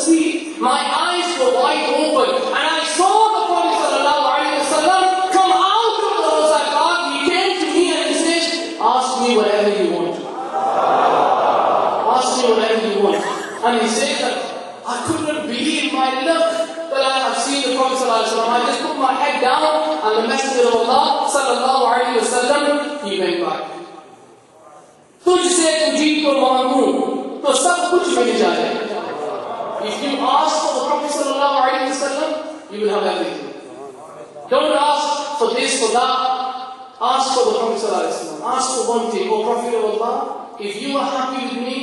street, my eyes were wide open, and I saw the Prophet ﷺ come out of the Rawza Park. He came to me and he says, ask me whatever you want. Ask me whatever you want. And he said that I could not believe my luck that I have seen the Prophet ﷺ. I just put my head down, and the Messenger of Allah ﷺ, he went back. तुझसे तुझी को मांगूं तो सब कुछ मिल जाए. If you ask for the Prophet ﷺ, you will have everything. Don't ask for this, for that. Ask for the Prophet ﷺ. Ask for one thing. O Prophet of Allah, if you are happy with me,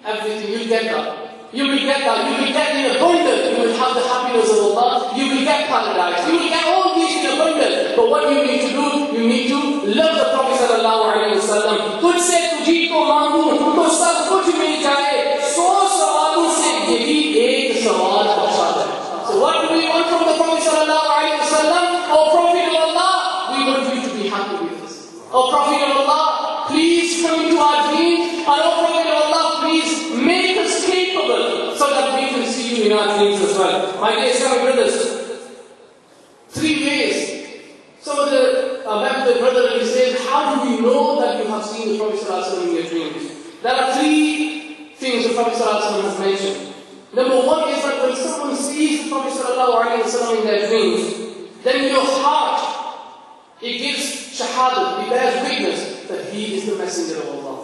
everything, you'll get that. You will get that. You will get in abundance. You will have the happiness of Allah. You will get paradise. You will get all these in abundance. But what you need to do, you need to love the Prophet ﷺ. तुझसे तुझी को मांगूं तो सब कुछ मिल जाए. 100 सवालों से यही एक सवाल बचा है. So what do we want from the Prophet ﷺ? Oh Prophet of Allah, we want you to be happy with us. Oh Prophet of Allah, please come into our dreams. And oh Prophet of Allah, please make us capable so that we can see you in our dreams as well. My dear Islamic brothers, 3 ways. Some of the brother and he said, how do we know that you have seen the Prophet ﷺ in your dreams? There are 3 things the Prophet ﷺ has mentioned. Number 1 is that when someone sees the Prophet ﷺ in their dreams, then your heart, it gives shahadah, it bears witness that he is the Messenger of Allah.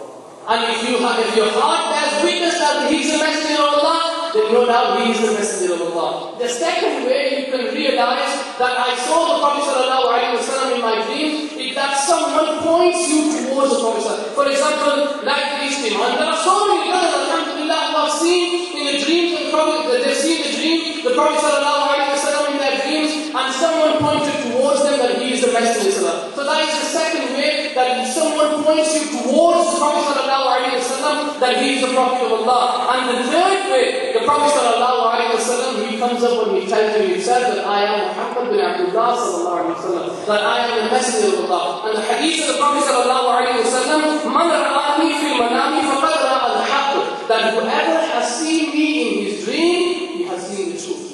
And if your heart bears witness that he is the Messenger of Allah, then no doubt he is the Messenger of Allah. The second way you can realize that I saw the Prophet ﷺ in my dream is that someone points you towards the Prophet. For example, like the Ijtima. And there are so many brothers, alhamdulillah, who have seen in the dreams of the Prophet, that they've seen the Prophet ﷺ in their dreams, and someone pointed towards them that he is the Messenger. So that is the second way, that if someone points you towards the Prophet ﷺ, that he is the Prophet of Allah. And the third way, the Prophet ﷺ, he comes up and he tells you himself that I am Muhammad bin Abdullah ﷺ, that I am the Messenger of Allah. And the hadith of the Prophet ﷺ, Man ra'ani fil manami faqad ra'a al-haqq, that whoever has seen me in his dream, he has seen the truth.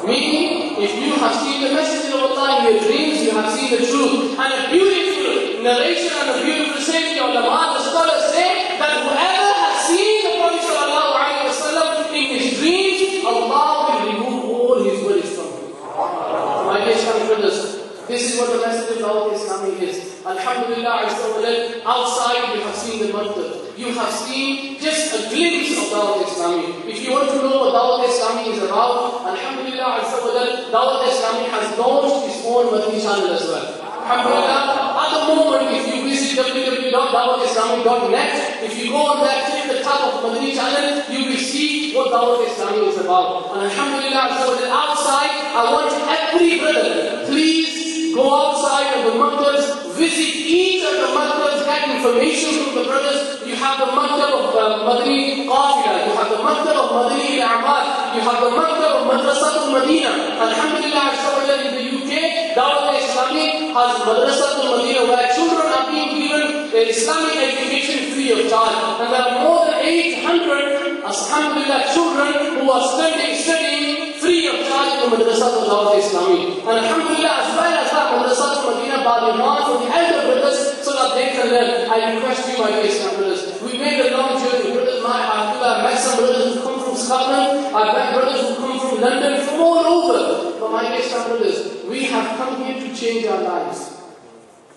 Meaning, if you have seen the Messenger of Allah in your dreams, you have seen the truth. And a beautiful narration and a beautiful saying, the ulama, the scholars say that whoever has seen the Prophet ﷺ in his dreams, Allah will remove all his worries from him. My dear Islamic brothers, this is what the message of Islamic is. Alhamdulillah, outside you have seen the mantra. You have seen just a glimpse of Dawat Islami. If you want to know what Dawat Islami is about, Alhamdulillah, Dawat Islami has launched its own Madani channel as well. Alhamdulillah, at the moment, if you visit www.dawatislami.net, if you go on there, click the tab of Madani channel, you will see what Dawat Islami is about. And Alhamdulillah, outside, I want every brother, please go outside of the maktabs, visit each of the maktabs, get information from the brothers. You have the maktab of Madani Qafila, you have the maktab of Madani Al-A'mal, you have the maktab of Madrasat al-Madina. Alhamdulillah, in the UK, Dawat Islami has Madrasat al-Madina, where children are being given Islamic education free of charge. And there are more than 800, alhamdulillah, children who are studying free of charge in the Madrasat al-Dawat Islami. And alhamdulillah, as well as that Madrasat al-Madina, Badiman for the elder brothers, so that they can learn. I request you, my dear Islam brothers, we made a long journey. Brothers, I met some brothers who come from Scotland, I met brothers who come from London, from all over. But my dear Islam brothers, we have come here to change our lives.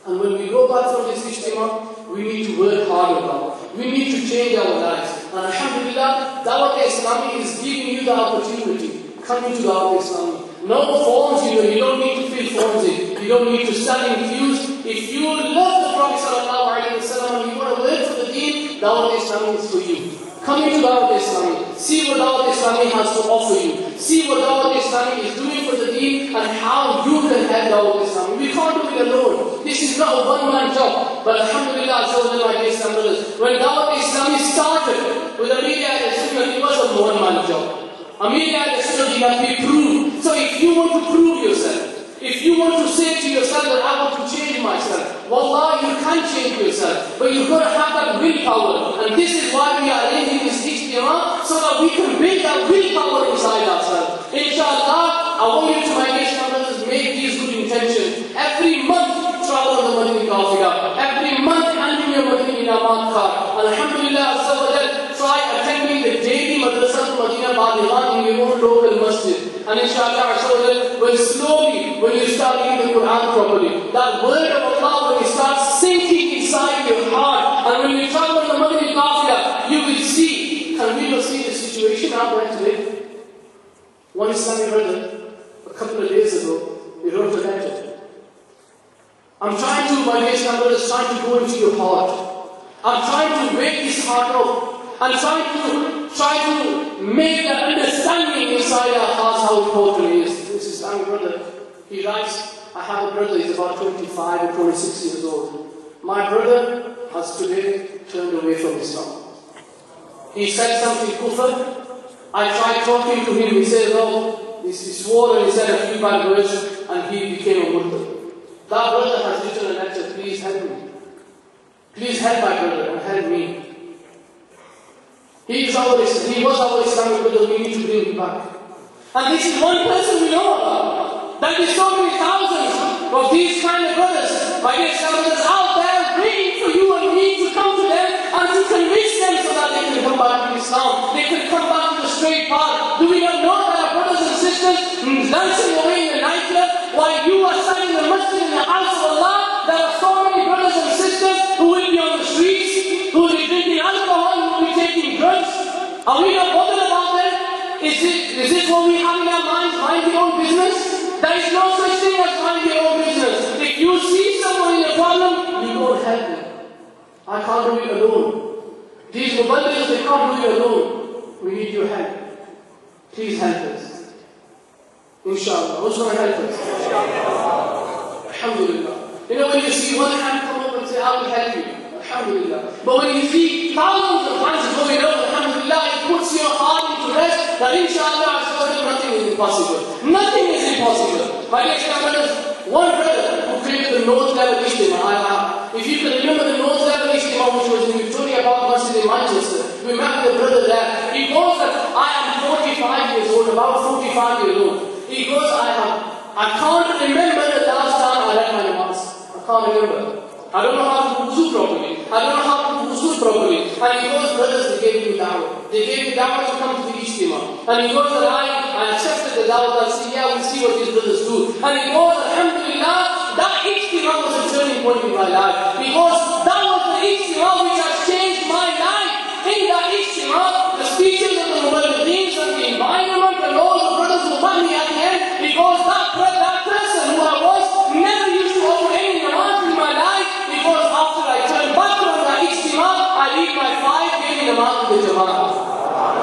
And when we go back from this Ijtima, we need to work hard on that. We need to change our lives. And alhamdulillah, Dawat Islami is giving you the opportunity. Come into Dawat Islami. No forms, you don't need to fill forms in. You don't need to stand in queues. If you love the Prophet ﷺ and you want to work for the deen, Dawat Islami is for you. Come into Dawat Islami. See what Dawat Islami has to offer you. See what Dawat Islami is doing for the deen and how you can help Dawat Islami. We can't do it alone. This is not a one-man job. But alhamdulillah, my dear Islam brothers, when Dawat Islami started with Amir al-Sunnah, it was a one-man job. Amir al-Sunnah, you have to be proved. So if you want to prove yourself, if you want to say to yourself that I want to change myself, wallah, you can change yourself, but you've got to have that willpower. And this is why we are arranging this Ijtima, so that we can build that willpower Inshallah, I want you to, my dear brothers, make these good intentions. Every month, travel on the Madani Qafila. Every month, handle your Madani Inamat card. Alhamdulillah, Azza wa Jal, try attending the daily Madrasa Madina Badihan in your own local masjid. And inshallah, Azza wa Jal, when you start reading the Quran properly, that word of Allah, when it starts sinking inside your heart, and when you travel on the Madani Qafila, you will see, and we will see the situation out there today. One Islamic brother, a couple of days ago, he wrote a letter. I'm trying to, my dear Islam brothers, trying to go into your heart. I'm trying to wake this heart up. I'm trying to make that understanding inside our hearts how important it is. This Islamic brother, he writes, I have a brother, he's about 25 or 26 years old. My brother has today turned away from Islam. He said something kufr. I tried talking to him, he said, oh, he swore and he said a few bad words and he became a Muslim. That brother has written a letter, please help me. Please help my brother and help me. He was our Islamic brother, we need to bring him back. And this is one person we know about. There is so many thousands of these kind of brothers, my dear Islamic brothers, out there waiting for you and me to come to them and to convince them so that they can come back to Islam. They can come back to the straight path. Do we not know that our brothers and sisters dancing away in the nightclub while you are standing in the masjid in the house of Allah? There are so many brothers and sisters who will be on the streets, who will be drinking alcohol, who will be taking drugs. Are we not bothered about them? Is this what we have in our minds? Mind your own business? There is no such thing as mind your own business. If you see someone in a problem, you go and help them. I can't do it alone. These muballighs, they can't do it alone. We need your help. Please help us. Inshallah. Who's going to help us? Alhamdulillah. You know, when you see one hand come up and say, I will help you. Alhamdulillah. But when you see thousands of hands going up, alhamdulillah, it puts your heart into rest that inshallah, nothing is impossible. Nothing is impossible. My dear brothers, one brother who created the North Level Ijtima. If you can remember the North Level Ijtima, which was in Victoria Park Masjid in Manchester, we met the brother there. He goes that I am 45 years old, about 45 years old. He goes, I can't remember the last time I read my namaz. I can't remember. I don't know how to do wuzu properly. I don't know how to do wuzu properly. And he goes, brothers, they gave me da'wah. They gave me da'wah to come to the Ijtima. And he goes, I accepted the da'wah. I said, yeah, we'll see what these brothers do. And he goes, alhamdulillah, that Ijtima was a turning point in my life. Because that was the Ijtima which has changed my life. In that Ijtima, the speeches of the muballigheens and the environment and all the brothers who met me at the end, because that person who I was never used to offer any namaz in my life, because after I turned back from that Ijtima, I leave my 5 daily namaz to the Jama'ah.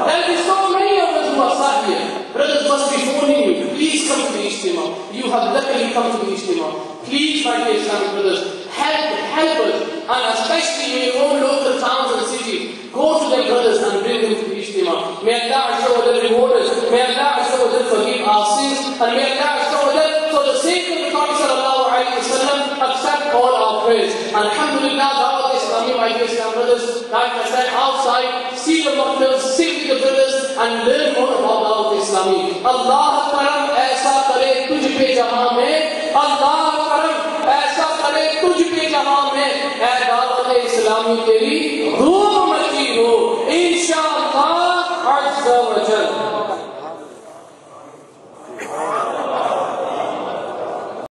There will be so many of us who are sat here. Brothers must be phoning you. Please come to the Ijtima. You have luckily come to the Ijtima. Please, my dear Islamic brothers, help us, and especially in your own local towns and cities, go to their brothers and bring them to the Ijtima. May Allah Azza wa Jalla reward us. May Allah Azza wa Jalla forgive our sins, and may Allah Azza wa Jalla, for the sake of the Prophet sallallahu alaihi wasallam, accept all our prayers. Alhamdulillah, Dawat Islami, my dear Islam brothers, like I said, outside, see the Muslims, sit with the brothers, and learn more about Dawat Islami. Allah karam aisa kare tujh pe jahan mein, Allah karam aisa kare tujh pe jahan mein, ae Dawat Islami teri dhum machi ho, inshallah, Azza wa